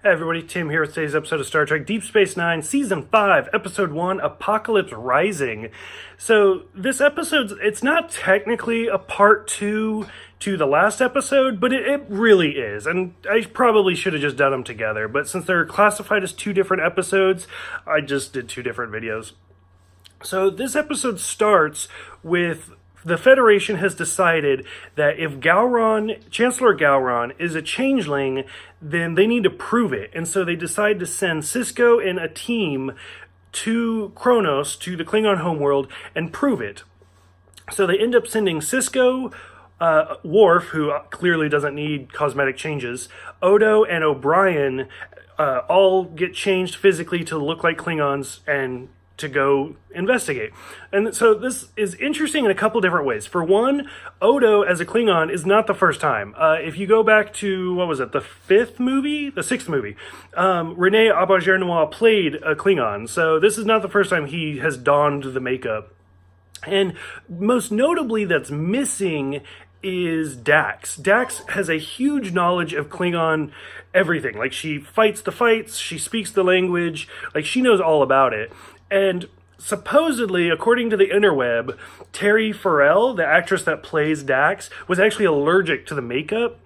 Hey everybody, Tim here with today's episode of Star Trek Deep Space Nine, Season 5, Episode 1, Apocalypse Rising. So this episode, it's not technically a part 2 to the last episode, but it really is. And I probably should have just done them together, but since they're classified as 2 different episodes, I just did 2 different videos. So this episode starts with the Federation has decided that if Gowron, Chancellor Gowron, is a changeling, then they need to prove it. And so they decide to send Sisko and a team to Kronos, to the Klingon homeworld, and prove it. So they end up sending Sisko, Worf, who clearly doesn't need cosmetic changes, Odo, and O'Brien all get changed physically to look like Klingons and to go investigate. And so this is interesting in a couple different ways. For one, Odo as a Klingon is not the first time. If you go back to, what was it, the 6th movie? Rene Auberjonois played a Klingon. So this is not the first time he has donned the makeup. And most notably that's missing is Dax. Dax has a huge knowledge of Klingon everything. Like, she fights the fights, she speaks the language, like, she knows all about it. And supposedly, according to the interweb, Terry Farrell, the actress that plays Dax, was actually allergic to the makeup.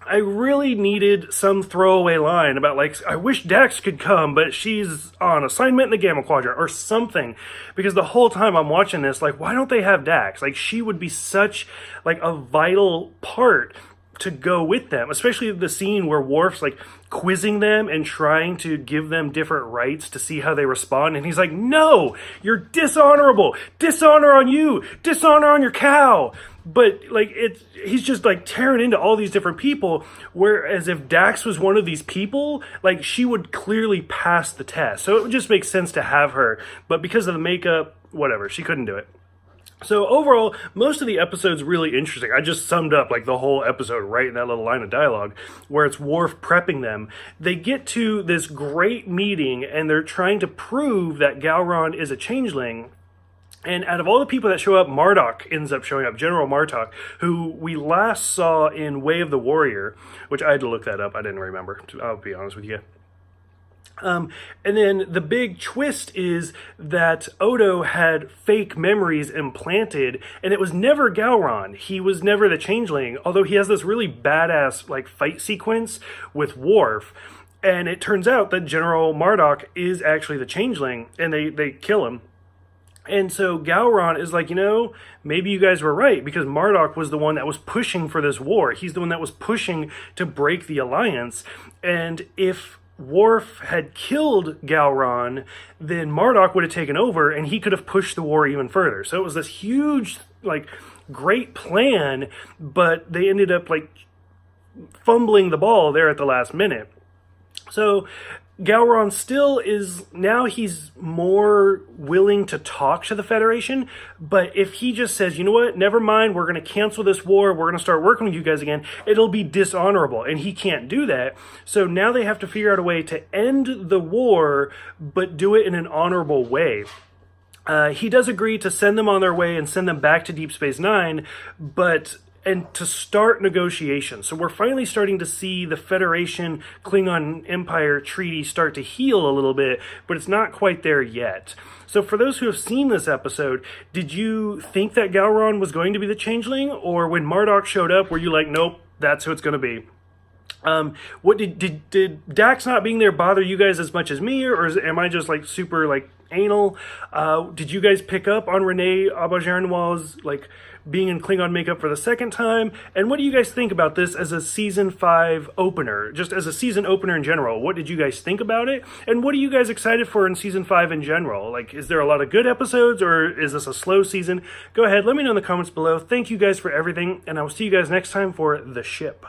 I really needed some throwaway line about, like, I wish Dax could come, but she's on assignment in the Gamma Quadrant, or something. Because the whole time I'm watching this, like, why don't they have Dax? Like, she would be such, like, a vital part to go with them, especially the scene where Worf's like quizzing them and trying to give them different rights to see how they respond, and he's like, no, you're dishonorable, dishonor on you, dishonor on your cow. But like, he's just like tearing into all these different people, whereas if Dax was one of these people, like, she would clearly pass the test. So it would just make sense to have her, but because of the makeup, whatever, she couldn't do it. So overall, most of the episode's really interesting. I just summed up like the whole episode right in that little line of dialogue where it's Worf prepping them. They get to this great meeting and they're trying to prove that Gowron is a changeling. And out of all the people that show up, Marduk ends up showing up, General Martok, who we last saw in Way of the Warrior, which I had to look that up. I didn't remember, I'll be honest with you. And then the big twist is that Odo had fake memories implanted, and it was never Gowron. He was never the changeling, although he has this really badass like fight sequence with Worf. And it turns out that General Marduk is actually the changeling, and they kill him. And so Gowron is like, you know, maybe you guys were right, because Marduk was the one that was pushing for this war. He's the one that was pushing to break the alliance. And if Worf had killed Gowron, then Marduk would have taken over and he could have pushed the war even further. So it was this huge, like, great plan, but they ended up like fumbling the ball there at the last minute. So Gowron still is, now he's more willing to talk to the Federation, but if he just says, you know what, never mind, we're going to cancel this war, we're going to start working with you guys again, it'll be dishonorable, and he can't do that. So now they have to figure out a way to end the war, but do it in an honorable way. He does agree to send them on their way and send them back to Deep Space Nine, and to start negotiations. So we're finally starting to see the Federation Klingon Empire treaty start to heal a little bit, but it's not quite there yet. So for those who have seen this episode, did you think that Gowron was going to be the changeling? Or when Marduk showed up, were you like, nope, that's who it's going to be? What did Dax not being there bother you guys as much as me, or am I just like super like anal? Did you guys pick up on Rene Auberjonois like being in Klingon makeup for the second time? And what do you guys think about this as a season 5 opener? Just as a season opener in general, what did you guys think about it? And what are you guys excited for in season 5 in general? Like, is there a lot of good episodes, or is this a slow season? Go ahead, let me know in the comments below. Thank you guys for everything, and I will see you guys next time for The Ship.